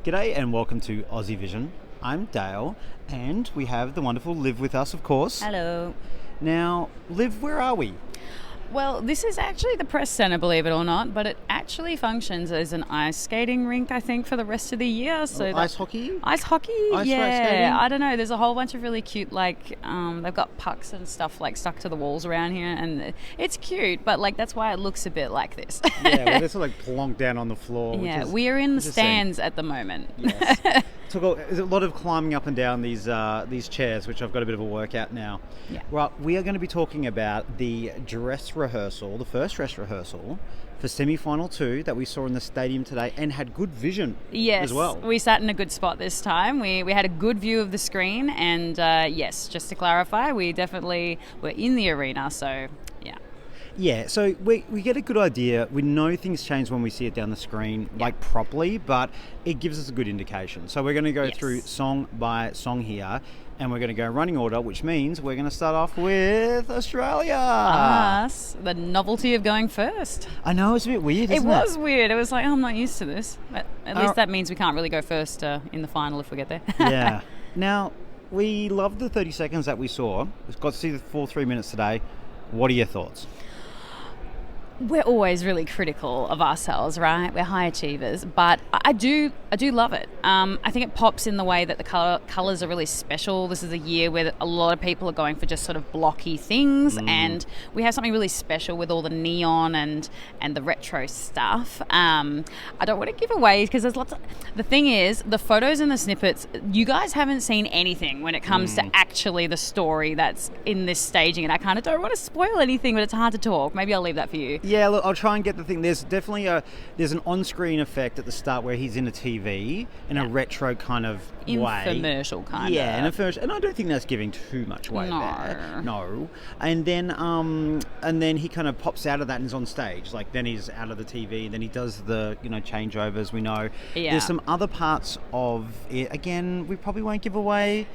G'day and welcome to Aussievision. I'm Dale and we have the wonderful Liv with us, of course. Hello. Now, Liv, where are we? Well, this is actually the press centre, believe it or not, but it actually functions as an ice skating rink, I think, for the rest of the year. So ice hockey? Ice hockey? Ice yeah. skating? I don't know. There's a whole bunch of really cute, they've got pucks and stuff, stuck to the walls around here, and it's cute, but, that's why it looks a bit like this. Yeah, well, they're sort of plonked down on the floor. Yeah, we are in the stands at the moment. Yes. There's a lot of climbing up and down these chairs, which I've got a bit of a workout now. Yeah. Right, we are going to be talking about the dress rehearsal, the first dress rehearsal for semi-final 2 that we saw in the stadium today and had good vision as well. We sat in a good spot this time. We had a good view of the screen, and yes, just to clarify, we definitely were in the arena, so yeah. Yeah, so we get a good idea. We know things change when we see it down the screen, properly, but it gives us a good indication. So we're going to go through song by song here, and we're going to go running order, which means we're going to start off with Australia. Us, the novelty of going first. I know, it's a bit weird, isn't it? It was weird. It was like, I'm not used to this. But at least that means we can't really go first in the final if we get there. Yeah. Now, we loved the 30 seconds that we saw. We've got to see the full 3 minutes today. What are your thoughts? We're always really critical of ourselves, right? We're high achievers, but I do love it. I think it pops in the way that the colours are really special. This is a year where a lot of people are going for just sort of blocky things, and we have something really special with all the neon and the retro stuff. I don't want to give away because there's lots of... The thing is, the photos and the snippets, you guys haven't seen anything when it comes to actually the story that's in this staging, and I kind of don't want to spoil anything, but it's hard to talk. Maybe I'll leave that for you. Yeah, look, I'll try and get the thing. There's definitely there's an on-screen effect at the start where he's in a TV in a retro kind of way. Infomercial kind of. Yeah, an infomercial. And I don't think that's giving too much away there. No. And then he kind of pops out of that and is on stage. Then he's out of the TV. Then he does the, changeovers, we know. Yeah. There's some other parts of it. Again, we probably won't give away.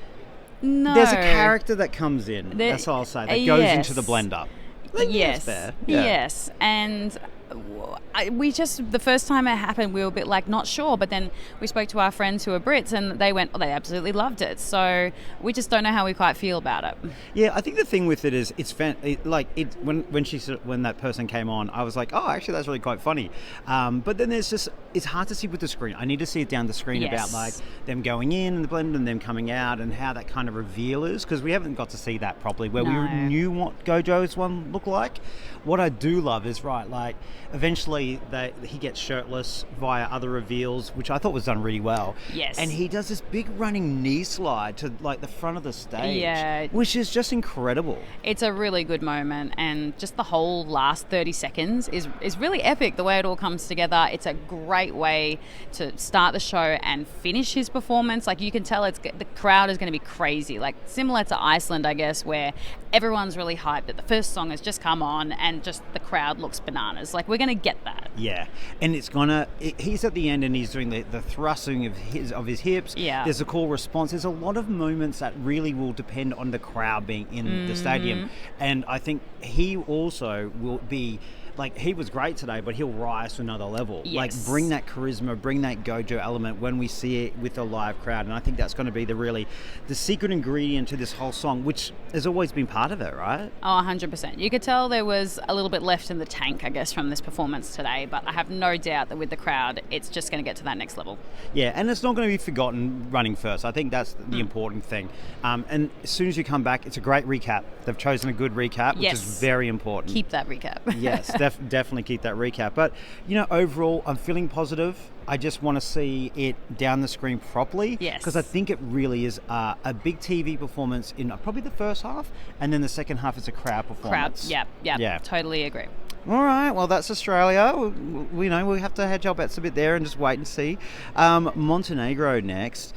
No. There's a character that comes in. That's all I'll say. That goes into the blender. Yes. Fair. Yes. And the first time it happened, we were a bit not sure, but then we spoke to our friends who are Brits and they went, they absolutely loved it. So we just don't know how we quite feel about it. Yeah, I think the thing with it is when that person came on, I was like, oh, actually that's really quite funny. But then it's hard to see with the screen. I need to see it down the screen about them going in and the blend and them coming out and how that kind of reveal is, because we haven't got to see that properly where we knew what Gojo's one looked like. What I do love is eventually he gets shirtless via other reveals, which I thought was done really well. Yes. And he does this big running knee slide to the front of the stage. Yeah. Which is just incredible. It's a really good moment, and just the whole last 30 seconds is really epic, the way it all comes together. It's a great way to start the show and finish his performance. You can tell the crowd is going to be crazy. Similar to Iceland, I guess, where everyone's really hyped that the first song has just come on and just the crowd looks bananas. We're going to get that. Yeah, and he's at the end and he's doing the thrusting of his hips. Yeah. There's a cool response. There's a lot of moments that really will depend on the crowd being in the stadium. And I think he also will be... he was great today, but he'll rise to another level. Yes. Bring that charisma, bring that Gojo element when we see it with a live crowd. And I think that's going to be the secret ingredient to this whole song, which has always been part of it, right? Oh, 100%. You could tell there was a little bit left in the tank, I guess, from this performance today. But I have no doubt that with the crowd, it's just going to get to that next level. Yeah, and it's not going to be forgotten running first. I think that's the important thing. And as soon as you come back, it's a great recap. They've chosen a good recap, which is very important. Keep that recap. Yes, definitely keep that recap. But, overall, I'm feeling positive. I just want to see it down the screen properly. Yes. Because I think it really is a big TV performance in probably the first half, and then the second half is a crowd performance. Yeah. Totally agree. All right, well, that's Australia. We have to hedge our bets a bit there and just wait and see. Montenegro next.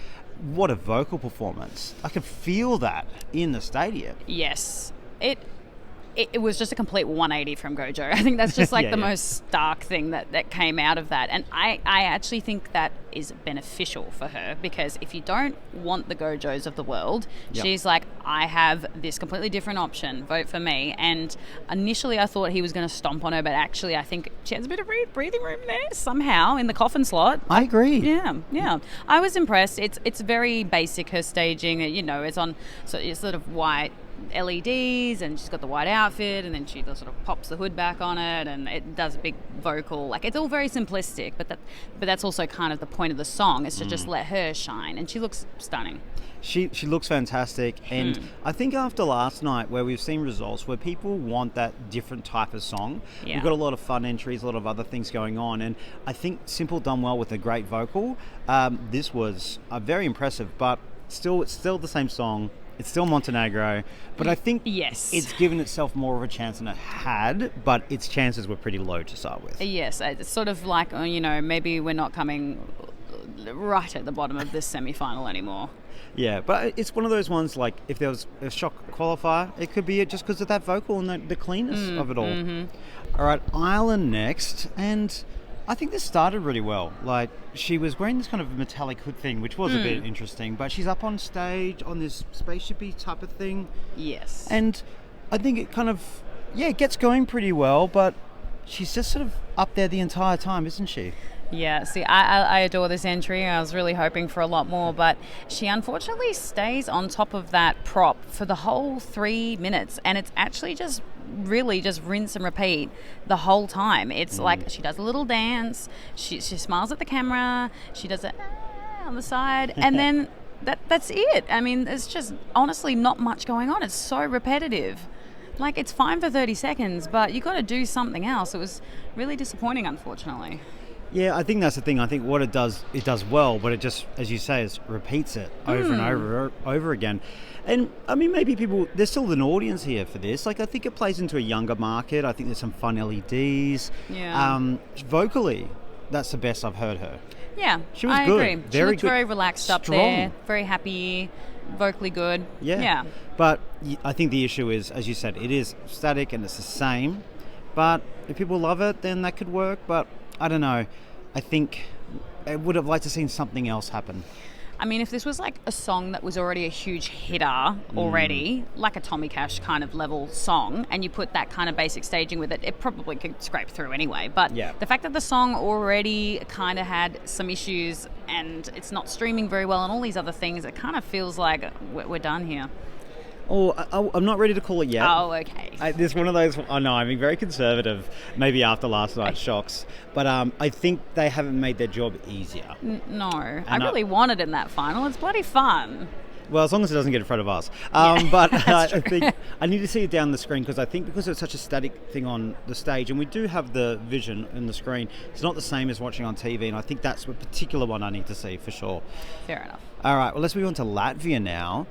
What a vocal performance. I could feel that in the stadium. Yes. it was just a complete 180 from Gojo. I think that's just like the yeah. most stark thing that came out of that. And I actually think that is beneficial for her, because if you don't want the Gojos of the world, she's like, I have this completely different option, vote for me. And initially I thought he was going to stomp on her, but actually I think she has a bit of breathing room there somehow in the coffin slot. I agree. Yeah. I was impressed. It's very basic, her staging. It's on it's sort of white LEDs, and she's got the white outfit, and then she sort of pops the hood back on it, and it does a big vocal. Like, it's all very simplistic, but that's also kind of the point of the song, is to just let her shine, and she looks stunning. She looks fantastic, and I think after last night, where we've seen results where people want that different type of song, we've got a lot of fun entries, a lot of other things going on, and I think Simple done well with a great vocal. This was very impressive, but it's still the same song. It's still Montenegro, but I think it's given itself more of a chance than it had, but its chances were pretty low to start with. Yes, it's sort of like, maybe we're not coming right at the bottom of this semi-final anymore. Yeah, but it's one of those ones, like, if there was a shock qualifier, it could be it just because of that vocal and the cleanness of it all. Mm-hmm. All right, Ireland next, and I think this started really well. Like, she was wearing this kind of metallic hood thing, which was a bit interesting, but she's up on stage on this spaceshipy type of thing. Yes. And I think it kind of, it gets going pretty well, but she's just sort of up there the entire time, isn't she? Yeah, see, I adore this entry. I was really hoping for a lot more, but she unfortunately stays on top of that prop for the whole 3 minutes, and it's actually just really just rinse and repeat the whole time. It's like she does a little dance, she smiles at the camera, she does it on the side, and then that's it. I mean, there's just honestly not much going on. It's so repetitive. Like, it's fine for 30 seconds, but you got to do something else. It was really disappointing, unfortunately. Yeah, I think that's the thing. I think what it does well, but it just, as you say, is repeats it over and over again. And, I mean, maybe there's still an audience here for this. Like, I think it plays into a younger market. I think there's some fun LEDs. Yeah. Vocally, that's the best I've heard her. Yeah, she was I good. agree. She looked very relaxed up Strong. there, very happy, vocally good. Yeah. But I think the issue is, as you said, it is static and it's the same. But if people love it, then that could work. But I don't know. I think I would have liked to seen something else happen. I mean, if this was like a song that was already a huge hitter already, like a Tommy Cash kind of level song, and you put that kind of basic staging with it, it probably could scrape through anyway. But the fact that the song already kind of had some issues and it's not streaming very well and all these other things, it kind of feels like we're done here. Oh, I'm not ready to call it yet. Oh, okay. There's one of those, I know, I'm being very conservative, maybe after last night's shocks, but I think they haven't made their job easier. No, I really wanted in that final. It's bloody fun. Well, as long as it doesn't get in front of us. But I think I need to see it down the screen, because I think because it's such a static thing on the stage, and we do have the vision in the screen, it's not the same as watching on TV, and I think that's a particular one I need to see for sure. Fair enough. All right, well, let's move on to Latvia now.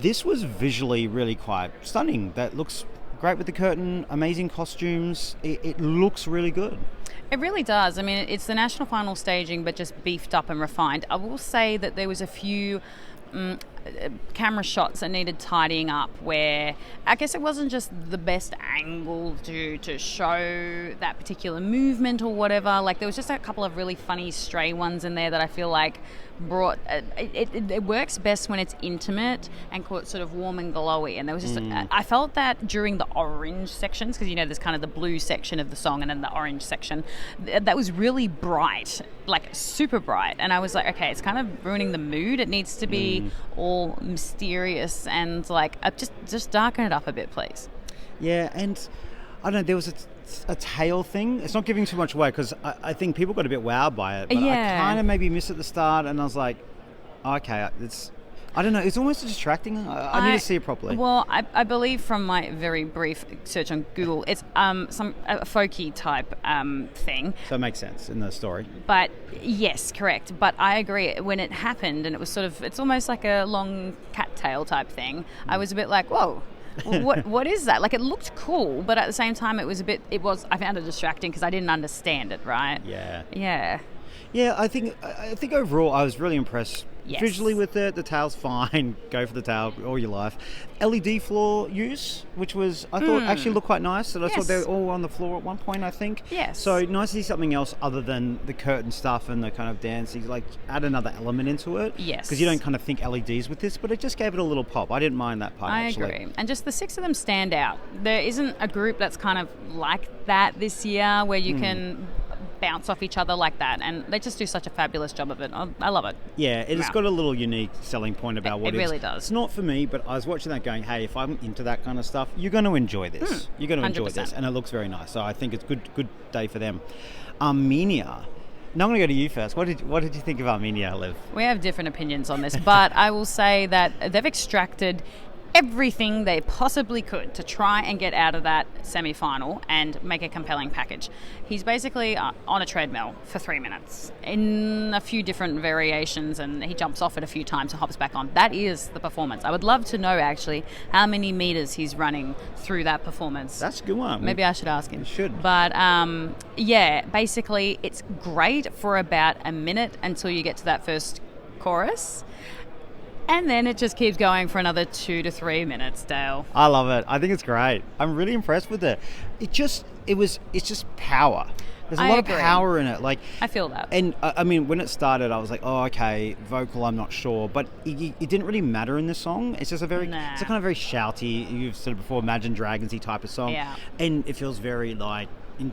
This was visually really quite stunning. That looks great with the curtain, amazing costumes. It looks really good. It really does. I mean, it's the national final staging, but just beefed up and refined. I will say that there was a few camera shots that needed tidying up, where I guess it wasn't just the best angle to show that particular movement or whatever. Like, there was just a couple of really funny stray ones in there that I feel like brought it works best when it's intimate and sort of warm and glowy. And there was just I felt that during the orange sections, because there's kind of the blue section of the song and then the orange section that was really bright, like super bright, and I was like, okay, it's kind of ruining the mood. It needs to be all mysterious and like just darken it up a bit, please. Yeah, and I don't know, there was a tail thing. It's not giving too much away, because I think people got a bit wowed by it, but I kind of maybe missed at the start, and I was like, okay, I don't know, it's almost distracting. I need to see it properly. Well, I believe from my very brief search on Google, it's some folky type thing. So it makes sense in the story. But yes, correct. But I agree, when it happened and it was it's almost like a long cattail type thing, I was a bit like, whoa. What is that? Like, it looked cool, but at the same time I found it distracting because I didn't understand it, right? Yeah. Yeah. Yeah, I think overall I was really impressed. Yes. Visually with it, the tail's fine. Go for the tail all your life. LED floor use, which was, I thought, actually looked quite nice. And I thought they were all on the floor at one point, I think. Yes. So nice to see something else other than the curtain stuff and the kind of dancing. Like, add another element into it. Yes. Because you don't kind of think LEDs with this, but it just gave it a little pop. I didn't mind that part, actually. I agree. And just the 6 of them stand out. There isn't a group that's kind of like that this year where you can bounce off each other like that, and they just do such a fabulous job of it. I love it. Yeah, it's got a little unique selling point about what it really does. It's not for me, but I was watching that going, hey, if I'm into that kind of stuff, you're going to enjoy this. You're going to enjoy 100%. this, and it looks very nice. So I think it's good day for them. Armenia. Now I'm going to go to you first. What did you think of Armenia, Liv? We have different opinions on this, but I will say that they've extracted everything they possibly could to try and get out of that semi-final and make a compelling package. He's basically on a treadmill for 3 minutes in a few different variations, and he jumps off it a few times and hops back on. That is the performance. I would love to know actually how many meters he's running through that performance. That's a good one. Maybe I should ask him. You should. But yeah, basically it's great for about a minute until you get to that first chorus. And then it just keeps going for another 2 to 3 minutes, Dale. I love it. I think it's great. I'm really impressed with it. It's just power. There's a lot of power in it. Like, I feel that. And I mean, when it started, I was like, oh, okay, vocal, I'm not sure. But it didn't really matter in this song. It's just it's a kind of very shouty, you've said it before, Imagine Dragons-y type of song. Yeah. And it feels very like,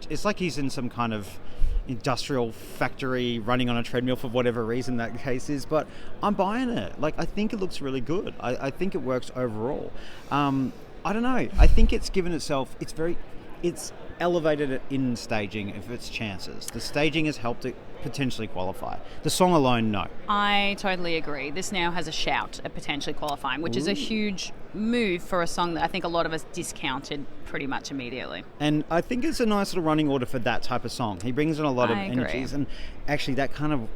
it's like he's in some kind of industrial factory running on a treadmill for whatever reason that case is, but I'm buying it. Like, I think it looks really good. I think it works overall. I don't know. I think it's given itself, it's elevated it in staging of its chances. The staging has helped it potentially qualify. The song alone, no. I totally agree. This now has a shout at potentially qualifying, which is a huge move for a song that I think a lot of us discounted pretty much immediately. And I think it's a nice little running order for that type of song. He brings in a lot of energies, and actually that kind of,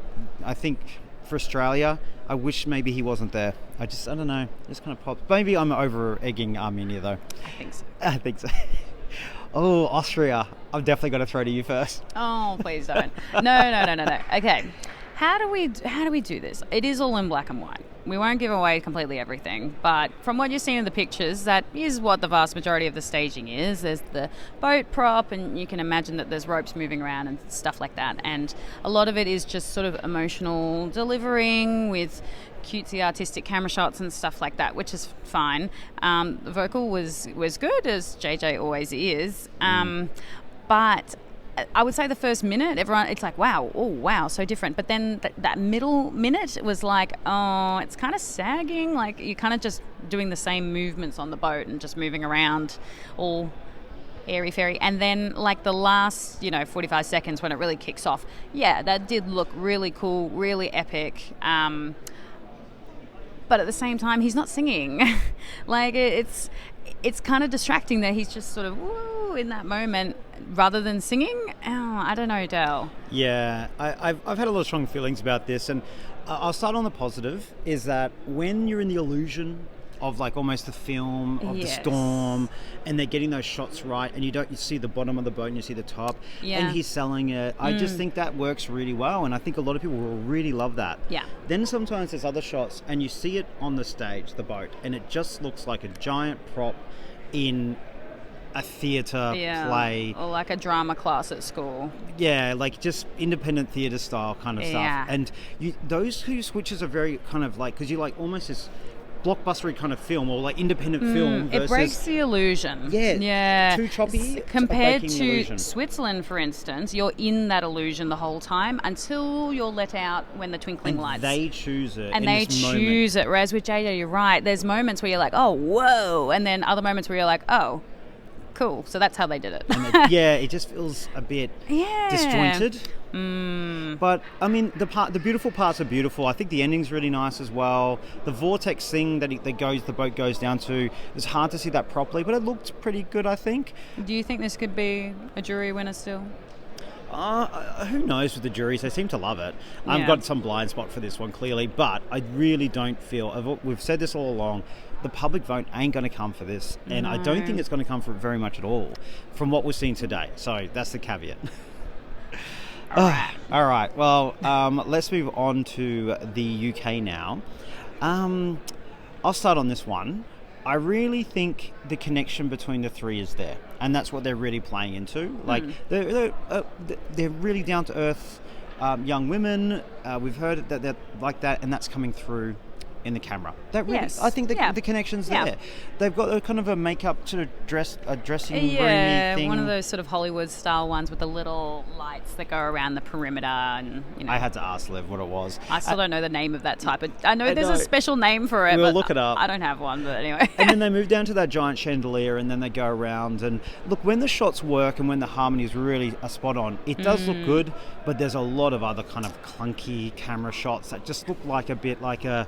I think for Australia, I wish maybe he wasn't there. I don't know, this kind of pops. Maybe I'm over egging Armenia though. I think so. Oh, Austria. I've definitely got to throw to you first. Oh, please don't. No. Okay. How do we do this? It is all in black and white. We won't give away completely everything, but from what you're seeing in the pictures, that is what the vast majority of the staging is. There's the boat prop, and you can imagine that there's ropes moving around and stuff like that. And a lot of it is just sort of emotional delivering with cutesy artistic camera shots and stuff like that, which is fine. The vocal was good, as JJ always is, but I would say the first minute, it's like, wow, so different. But then that middle minute was like, oh, it's kind of sagging. Like, you're kind of just doing the same movements on the boat and just moving around all airy-fairy. And then, like, the last, 45 seconds when it really kicks off, yeah, that did look really cool, really epic. But at the same time, he's not singing. Like, it's kind of distracting that he's just sort of woo in that moment rather than singing. Oh, I don't know, Dale. Yeah, I've had a lot of strong feelings about this, and I'll start on the positive. Is that when you're in the illusion of like almost the film of the storm, and they're getting those shots right, and you see the bottom of the boat and you see the top, and he's selling it. I just think that works really well, and I think a lot of people will really love that. Yeah. Then sometimes there's other shots, and you see it on the stage, the boat, and it just looks like a giant prop in a theatre play. Or like a drama class at school. Yeah, like just independent theatre style kind of stuff. And those two switches are very kind of like, because you like almost this blockbustery kind of film, or like independent film versus... It breaks the illusion. Yeah. Too choppy. Compared to Switzerland, for instance, you're in that illusion the whole time until you're let out when the twinkling lights. They choose it. And they choose it. Whereas with JJ, you're right. There's moments where you're like, oh, whoa. And then other moments where you're like, oh, cool. So that's how they did it. It just feels a bit disjointed. But I mean, the beautiful parts are beautiful. I think the ending's really nice as well. The vortex thing that the boat goes down to, it's hard to see that properly, but it looked pretty good, I think. Do you think this could be a jury winner still? Who knows with the juries? They seem to love it. I've got some blind spot for this one, clearly, but I really don't feel... We've said this all along. The public vote ain't going to come for this, and I don't think it's going to come for it very much at all from what we've seen today. So that's the caveat. All right. Well, let's move on to the UK now. I'll start on this one. I really think the connection between the three is there, and that's what they're really playing into. Like they're really down to earth young women. We've heard that they're like that, and that's coming through in the camera. That really, Yes. I think Yeah. the connection's Yeah. there. They've got a kind of a makeup sort of dressing roomy Yeah, thing. one of those sort of Hollywood style ones with the little lights that go around the perimeter, and I had to ask Liv what it was. I still don't know the name of that type. I know there's know. a special name for it. We'll but look it up. I don't have one, but anyway. And then they move down to that giant chandelier, and then they go around. And look, when the shots work and when the harmonies really are spot on, it does look good. But there's a lot of other kind of clunky camera shots that just look like a bit like a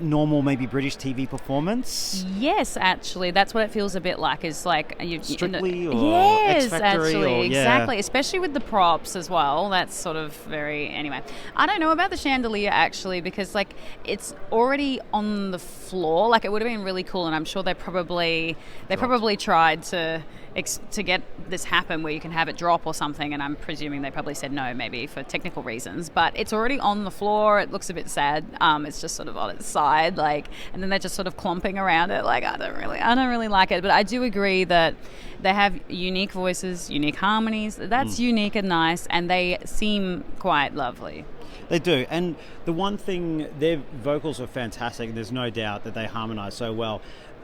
normal, maybe British TV performance. Yes, actually, that's what it feels a bit like. Is like Strictly or yes, X Factory actually, or, yeah. exactly. Especially with the props as well. That's sort of very. Anyway, I don't know about the chandelier actually because like it's already on the floor. Like it would have been really cool, and I'm sure they probably tried to get this happen where you can have it drop or something, and I'm presuming they probably said no, maybe for technical reasons. But it's already on the floor. It looks a bit sad. It's just sort of on its side, like, and then they're just sort of clomping around it. Like I don't really like it. But I do agree that they have unique voices, unique harmonies. That's unique and nice, and they seem quite lovely. They do, and the one thing, their vocals are fantastic, and there's no doubt that they harmonise so well.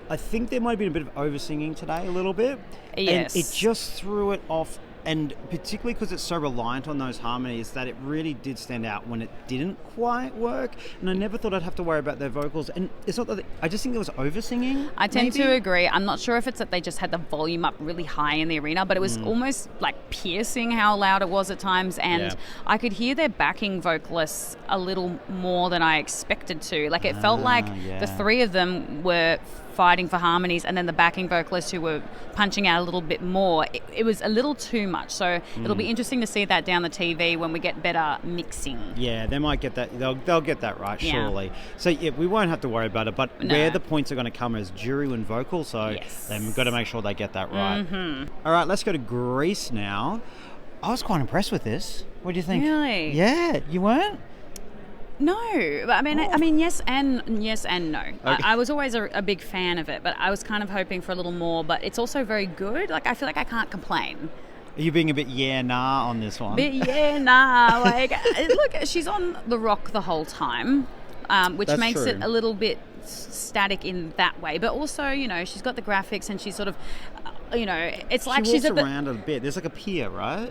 I think there might have been a bit of over-singing today, a little bit. Yes. And it just threw it off, and particularly because it's so reliant on those harmonies that it really did stand out when it didn't quite work. And I never thought I'd have to worry about their vocals. And it's not that I just think there was over-singing. I tend maybe. to agree. I'm not sure if it's that they just had the volume up really high in the arena, but it was almost like piercing how loud it was at times. And I could hear their backing vocalists a little more than I expected to. Like it felt like the three of them were fighting for harmonies, and then the backing vocalists who were punching out a little bit more. It was a little too much. So it'll be interesting to see that down the TV when we get better mixing. Yeah, they might get that. They'll get that right, surely. So yeah, we won't have to worry about it. But where the points are going to come is jury and vocal. So they've got to make sure they get that right. All right, let's go to Greece now. I was quite impressed with this. What do you think? Really? Yeah, you weren't? No, but I mean, yes and no. Okay. I was always a big fan of it, but I was kind of hoping for a little more. But it's also very good. Like I feel like I can't complain. Are you being a bit nah on this one? Like look, she's on the rock the whole time, which That's makes true. it a little bit static in that way. But also, she's got the graphics, and she's sort of, it's like she she's walks around a bit. There's like a pier, right?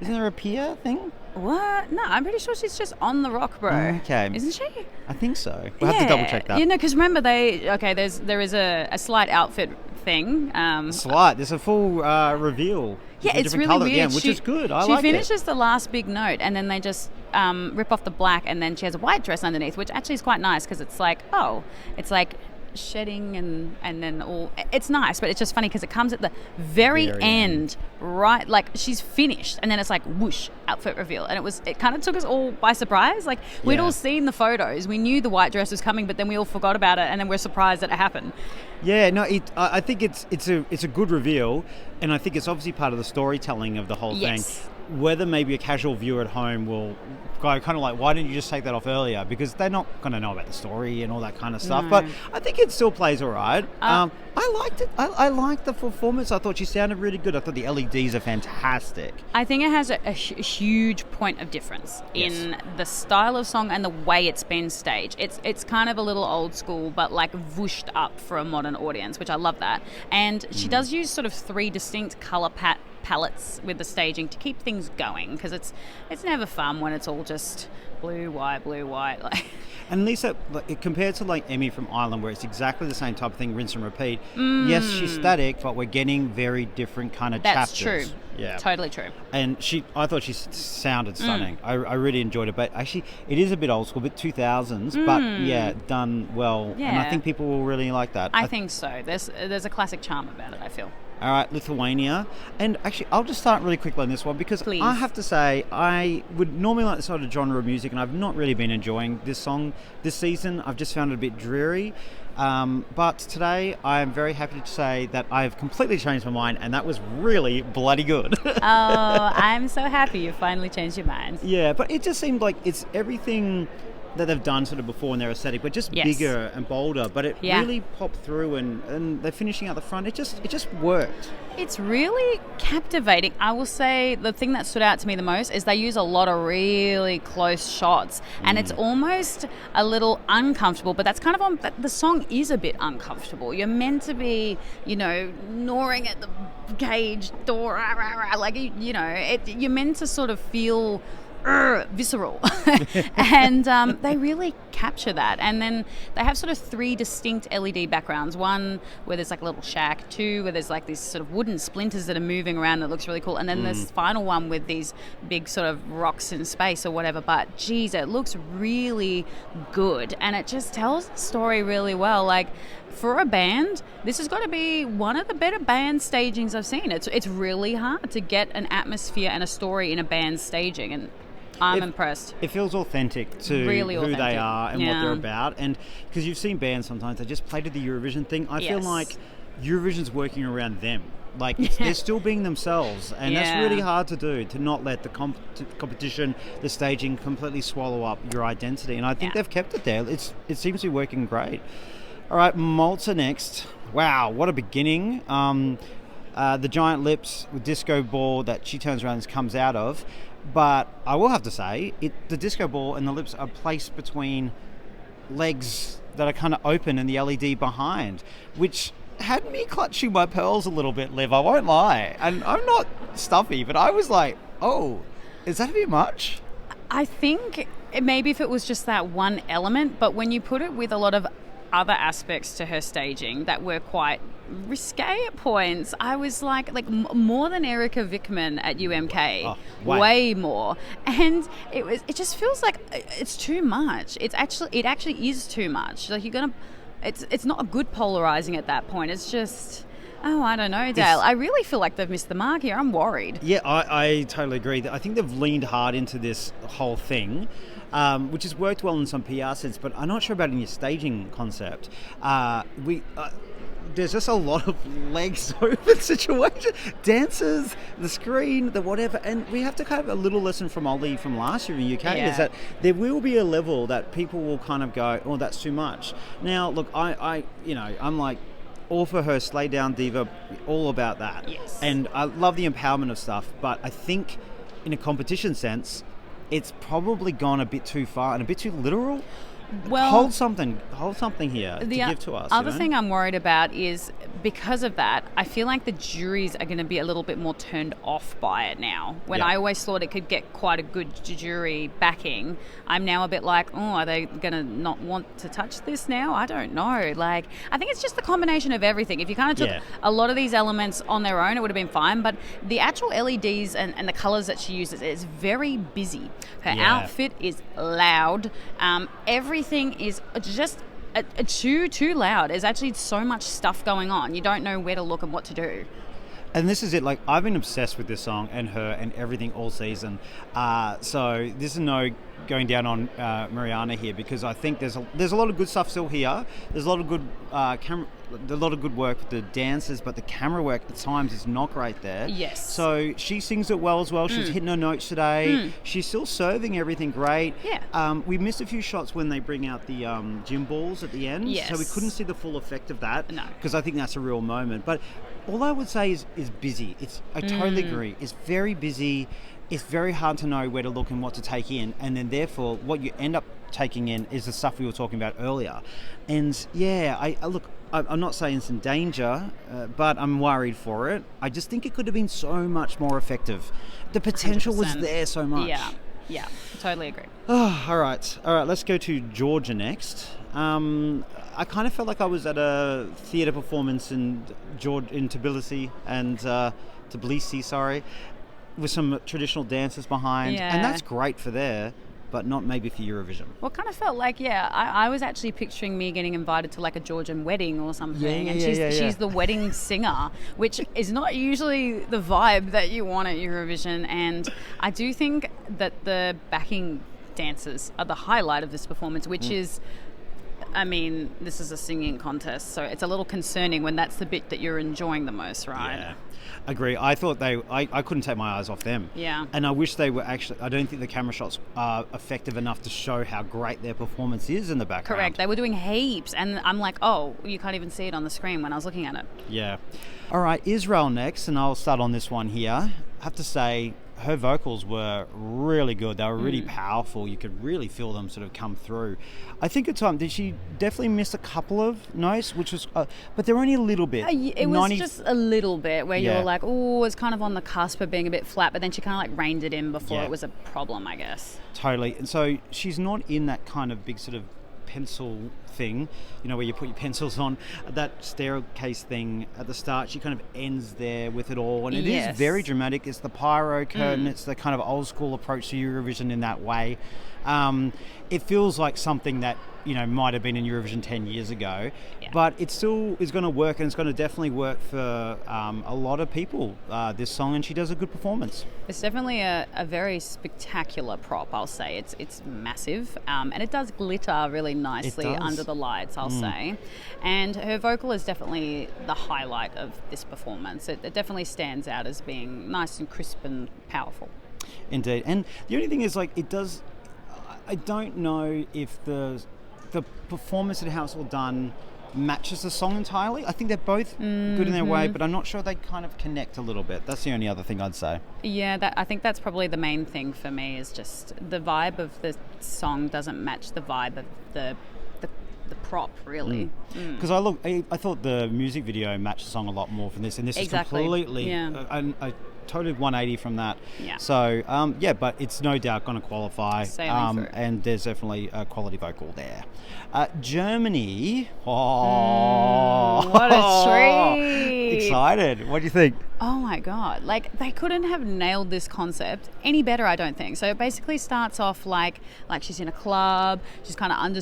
Isn't there a pier thing? What? No, I'm pretty sure she's just on the rock, bro. Okay. Isn't she? I think so. We'll have to double check that. Because remember there is a slight outfit thing. Slight. There's a full reveal. Yeah, it's really colour weird. at the end, which is good. I she like it. finishes the last big note, and then they just rip off the black, and then she has a white dress underneath, which actually is quite nice because it's like, shedding and then all. It's nice, but it's just funny because it comes at the very end, right? Like she's finished, and then it's like whoosh, outfit reveal, and it kind of took us all by surprise. Like we'd all seen the photos, we knew the white dress was coming, but then we all forgot about it, and then we're surprised that it happened. Yeah, no, I think it's a good reveal, and I think it's obviously part of the storytelling of the whole thing. Whether maybe a casual viewer at home will go kind of like, why didn't you just take that off earlier? Because they're not going to know about the story and all that kind of stuff. No. But I think it still plays all right. I liked it. I liked the performance. I thought she sounded really good. I thought the LEDs are fantastic. I think it has a huge point of difference in the style of song and the way it's been staged. It's kind of a little old school, but like whooshed up for a modern audience, which I love that. And she does use sort of three distinct colour palettes with the staging to keep things going, because it's never fun when it's all just blue, white, like. And Lisa, compared to like Emmy from Ireland, where it's exactly the same type of thing, rinse and repeat. Yes, she's static, but we're getting very different kind of chapters. That's true. Yeah, totally true. And I thought she sounded stunning. I really enjoyed it. But actually, it is a bit old school, a bit 2000s. But done well. Yeah. And I think people will really like that. I think so. There's a classic charm about it, I feel. All right, Lithuania. And actually, I'll just start really quickly on this one because Please. I have to say, I would normally like this sort of genre of music and I've not really been enjoying this song this season. I've just found it a bit dreary. But today I am very happy to say that I've completely changed my mind, and that was really bloody good. Oh, I'm so happy you finally changed your mind. Yeah, but it just seemed like it's everything that they've done sort of before in their aesthetic, but just bigger and bolder. But it really popped through, and they're finishing out the front. It just worked. It's really captivating. I will say the thing that stood out to me the most is they use a lot of really close shots, and it's almost a little uncomfortable, but that's kind of on, the song is a bit uncomfortable. You're meant to be, gnawing at the cage door, like, you're meant to sort of feel visceral. And they really capture that. And then they have sort of 3 distinct LED backgrounds. One where there's like a little shack, 2 where there's like these sort of wooden splinters that are moving around that looks really cool, and then this final one with these big sort of rocks in space or whatever. But geez, it looks really good, and it just tells the story really well. Like, for a band, this has got to be one of the better band stagings I've seen. It's really hard to get an atmosphere and a story in a band staging, and I'm impressed. It feels authentic to really who they are and what they're Yeah. about. And because you've seen bands sometimes, they just play to the Eurovision thing. I feel like Eurovision's working around them. Like, they're still being themselves. And that's really hard to do, to not let the competition, the staging completely swallow up your identity. And I think they've kept it there. It seems to be working great. All right, Malta next. Wow, what a beginning. The giant lips with disco ball that she turns around and comes out of. But I will have to say, the disco ball and the lips are placed between legs that are kind of open and the LED behind, which had me clutching my pearls a little bit, Liv, I won't lie. And I'm not stuffy, but I was like, oh, is that a bit much? I think maybe if it was just that one element, but when you put it with a lot of other aspects to her staging that were quite risque at points, I was like more than Erika Vickman at UMK, way more. And it just feels like it's too much. It actually is too much. Like, it's not a good polarizing at that point. It's just, I don't know, Dale. I really feel like they've missed the mark here. I'm worried. Yeah, I totally agree. I think they've leaned hard into this whole thing, which has worked well in some PR sense, but I'm not sure about in your staging concept. There's just a lot of legs open situation. Dancers, the screen, the whatever. And we have to kind of a little lesson from Ollie from last year in the UK is that there will be a level that people will kind of go, oh, that's too much. Now, look, I'm like, all for her, slay down diva, all about that. Yes. And I love the empowerment of stuff, but I think in a competition sense, it's probably gone a bit too far and a bit too literal. Well, hold something here to give to us. Other thing I'm worried about is because of that, I feel like the juries are going to be a little bit more turned off by it now. When I always thought it could get quite a good jury backing, I'm now a bit like, oh, are they going to not want to touch this now? I don't know. Like, I think it's just the combination of everything. If you kind of took a lot of these elements on their own, it would have been fine. But the actual LEDs and the colours that she uses is very busy. Her outfit is loud. Everything is just too loud. There's actually so much stuff going on. You don't know where to look and what to do. And this is it. Like, I've been obsessed with this song and her and everything all season. So this is no going down on Mariana here, because I think there's a lot of good stuff still here. There's a lot of good a lot of good work with the dancers, but the camera work at times is not great there. Yes. So she sings it well as well. She's hitting her notes today. She's still serving everything great. Yeah. We missed a few shots when they bring out the gym balls at the end. Yes. So we couldn't see the full effect of that. No. Because I think that's a real moment. But all I would say is busy. I totally agree. It's very busy. It's very hard to know where to look and what to take in. And then therefore, what you end up taking in is the stuff we were talking about earlier. And yeah, I'm not saying it's in danger, but I'm worried for it. I just think it could have been so much more effective. The potential 100%. was there so much. Yeah, totally agree. Oh, all right. Let's go to Georgia next. I kind of felt like I was at a theatre performance in Tbilisi with some traditional dancers behind, and that's great for there, but not maybe for Eurovision. Well, kind of felt like, I was actually picturing me getting invited to like a Georgian wedding or something, and she's the wedding singer, which is not usually the vibe that you want at Eurovision. And I do think that the backing dances are the highlight of this performance, which is, I mean, this is a singing contest, so it's a little concerning when that's the bit that you're enjoying the most, right? Yeah. Agree. I thought I couldn't take my eyes off them. Yeah. And I wish they were actually, I don't think the camera shots are effective enough to show how great their performance is in the background. Correct. They were doing heaps, and I'm like, oh, you can't even see it on the screen when I was looking at it. Yeah. All right, Israel next, and I'll start on this one here. I have to say, her vocals were really good. They were really powerful. You could really feel them sort of come through. I think at time, did she definitely miss a couple of notes, which was, but they're only a little bit. It was just a little bit where you Yeah. were like, oh, it's kind of on the cusp of being a bit flat, but then she kind of like reined it in before Yeah. it was a problem, I guess. Totally. And so she's not in that kind of big sort of pencil thing, where you put your pencils on, that staircase thing at the start. She kind of ends there with it all, and it Yes. is very dramatic. It's the pyro curtain. It's the kind of old school approach to Eurovision in that way. It feels like something that might have been in Eurovision 10 years ago, but it still is going to work, and it's going to definitely work for a lot of people, this song, and she does a good performance. It's definitely a very spectacular prop, I'll say. It's massive, and it does glitter really nicely does. under the lights, I'll say. And her vocal is definitely the highlight of this performance. It definitely stands out as being nice and crisp and powerful. Indeed. And the only thing is, it does, I don't know if the performance and how it's all done matches the song entirely. I think they're both good in their way, but I'm not sure they kind of connect a little bit. That's the only other thing I'd say. Yeah, I think that's probably the main thing for me, is just the vibe of the song doesn't match the vibe of the prop, really. Because I thought the music video matched the song a lot more from this, and this Exactly. is completely a totally 180 from that. Yeah. So but it's no doubt going to qualify. Sailing through. And there's definitely a quality vocal there. Germany. Oh, What a treat! Excited. What do you think? Oh my God. They couldn't have nailed this concept any better, I don't think. So it basically starts off like she's in a club, she's kind of under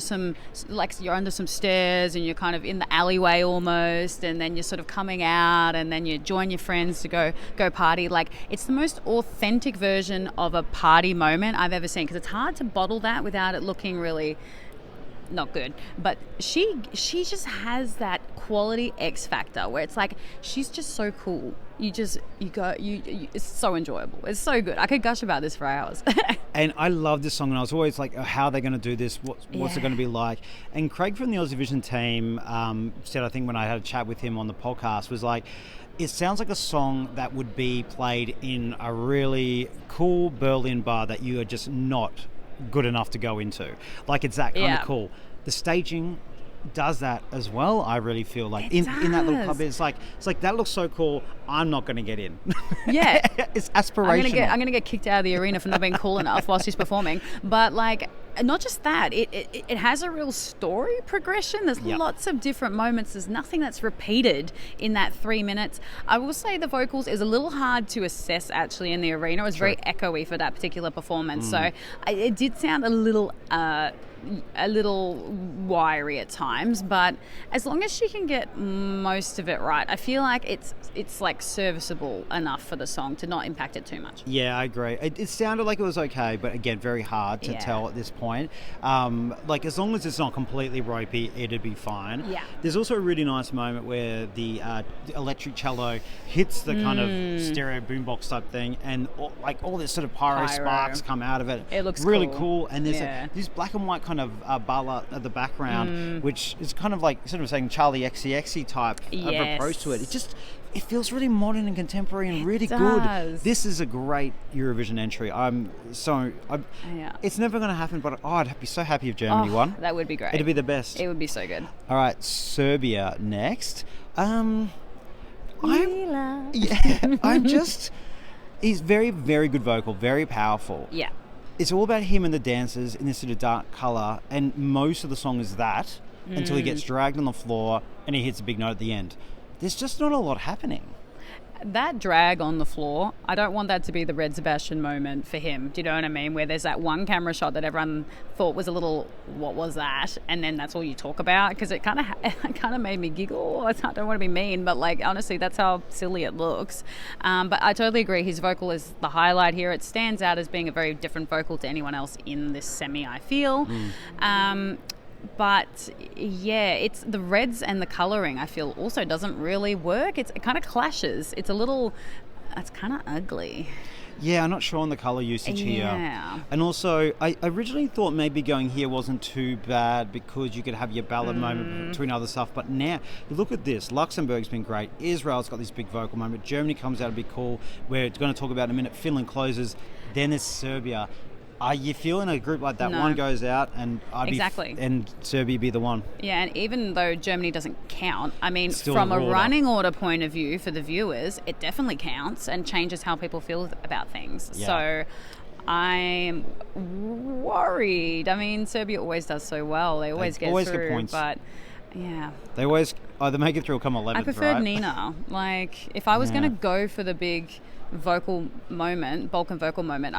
you're under some stairs and you're kind of in the alleyway almost, and then you're sort of coming out, and then you join your friends to go party. It's the most authentic version of a party moment I've ever seen, because it's hard to bottle that without it looking really not good. But she just has that quality X factor where it's like she's just so cool. It's so enjoyable. It's so good. I could gush about this for hours. And I love this song, and I was always like, how are they going to do this? What's it going to be like? And Craig from the Aussievision team said, I think when I had a chat with him on the podcast, was like, it sounds like a song that would be played in a really cool Berlin bar that you are just not good enough to go into. It's that kind of cool. The staging does that as well. I really feel like in that little club, it's like that looks so cool. I'm not going to get in. Yeah, it's aspirational. I'm gonna get kicked out of the arena for not being cool enough while she's performing. But not just that, it has a real story progression. There's lots of different moments. There's nothing that's repeated in that 3 minutes. I will say the vocals is a little hard to assess actually in the arena. It was very echoey for that particular performance. So it did sound a little wiry at times, but as long as she can get most of it right, I feel like it's serviceable enough for the song to not impact it too much. Yeah, I agree. It sounded like it was okay, but again, very hard to tell at this point. As long as it's not completely ropey, it'd be fine. Yeah. There's also a really nice moment where the electric cello hits the kind of stereo boombox type thing, and all this sort of pyro sparks come out of it. It looks really cool. And there's this black and white kind of balla at the background, which is kind of sort of saying Charlie XCX type of approach to it. It feels really modern and contemporary and really good. This is a great Eurovision entry. It's never going to happen, but I'd be so happy if Germany won. That would be great. It'd be the best. It would be so good. All right, Serbia next. He's very, very good vocal, very powerful. Yeah. It's all about him and the dancers in this sort of dark colour, and most of the song is that until he gets dragged on the floor and he hits a big note at the end. There's just not a lot happening. that drag on the floor, I don't want that to be the Red Sebastian moment for him. Do you know what I mean? Where there's that one camera shot that everyone thought was a little, what was that? And then that's all you talk about, because it kind of made me giggle. I don't want to be mean, but like honestly, that's how silly it looks. But I totally agree. His vocal is the highlight here. It stands out as being a very different vocal to anyone else in this semi, I feel. But yeah, it's the reds and the colouring, I feel, also doesn't really work. It kind of clashes. It's kind of ugly. Yeah, I'm not sure on the colour usage here. And also, I originally thought maybe going here wasn't too bad because you could have your ballad moment between other stuff. But now, you look at this. Luxembourg's been great. Israel's got this big vocal moment. Germany comes out to be cool. We're going to talk about in a minute. Finland closes. Then there's Serbia. Are you feeling a group like that? No. One goes out and and Serbia be the one. Yeah, and even though Germany doesn't count, I mean, Still from a running order point of view for the viewers, it definitely counts and changes how people feel about things. Yeah. So I'm worried. I mean, Serbia always does so well. They always get through. Get points. But yeah. They always either make it through or come 11th, I preferred right? Nina. Like, if I was going to go for the big vocal moment, Balkan vocal moment,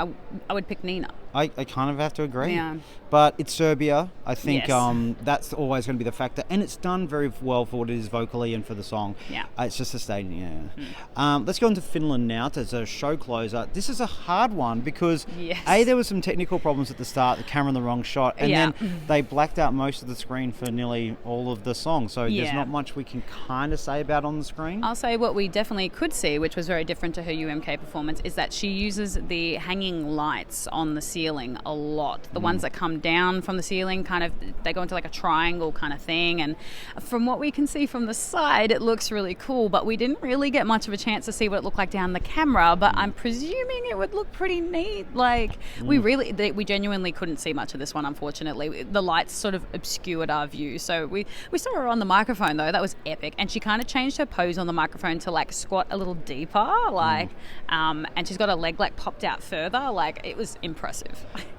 I would pick Nina. I kind of have to agree. Yeah. But it's Serbia. I think Yes. that's always going to be the factor. And it's done very well for what it is vocally and for the song. Yeah. It's just a staging, let's go into Finland now as a show closer. This is a hard one because, Yes. there were some technical problems at the start, the camera in the wrong shot, and then they blacked out most of the screen for nearly all of the song. So there's not much we can kind of say about on the screen. I'll say what we definitely could see, which was very different to her UMK performance, is that she uses the hanging lights on the ceiling a lot. The ones that come down from the ceiling, kind of, they go into like a triangle kind of thing. And from what we can see from the side, it looks really cool, but we didn't really get much of a chance to see what it looked like down the camera, but I'm presuming it would look pretty neat. Like, we genuinely couldn't see much of this one, unfortunately. The lights sort of obscured our view. So we saw her on the microphone, though. That was epic. And she kind of changed her pose on the microphone to like squat a little deeper, like, and she's got her leg like popped out further. Like, it was impressive.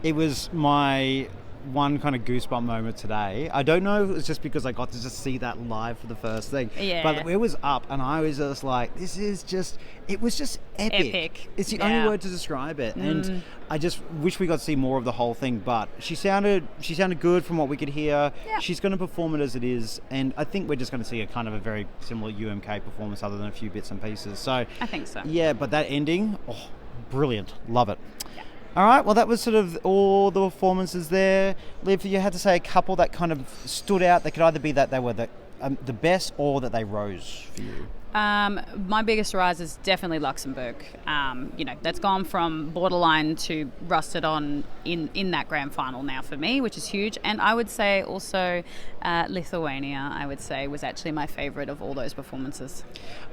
It was my one kind of goosebump moment today. I don't know if it was just because I got to just see that live for the first thing. Yeah. But it was up and I was just like, it was just epic. It's the only word to describe it. And I just wish we got to see more of the whole thing, but she sounded good from what we could hear. Yeah. She's going to perform it as it is. And I think we're just going to see a kind of a very similar UMK performance other than a few bits and pieces. So I think so. Yeah, but that ending, brilliant. Love it. All right, well, that was sort of all the performances there. Liv, you had to say a couple that kind of stood out. They could either be that they were the best or that they rose for you. My biggest rise is definitely Luxembourg. That's gone from borderline to rusted on in that grand final now for me, which is huge. And I would say also Lithuania, I would say, was actually my favourite of all those performances.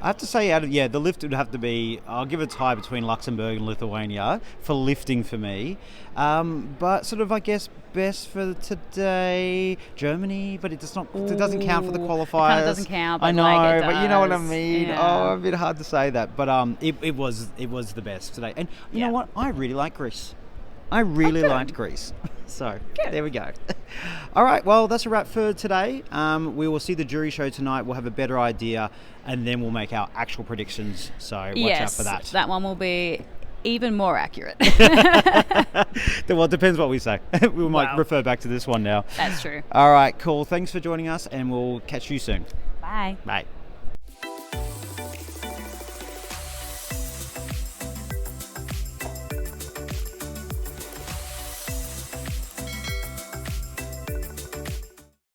I have to say, the lift would have to be, I'll give a tie between Luxembourg and Lithuania for lifting for me. But sort of, I guess, best for today, Germany, but it doesn't count for the qualifiers. It kind of doesn't count, but I know, like it does. But you know what I mean. Yeah. Oh, a bit hard to say that, but it was the best today. And you know what? I really like Greece. I really liked Greece. So there we go. All right, well, that's a wrap for today. We will see the jury show tonight. We'll have a better idea, and then we'll make our actual predictions. So watch out for that. That one will be even more accurate. Well, it depends what we say. We might refer back to this one now. That's true. All right, cool. Thanks for joining us, and we'll catch you soon. Bye. Bye.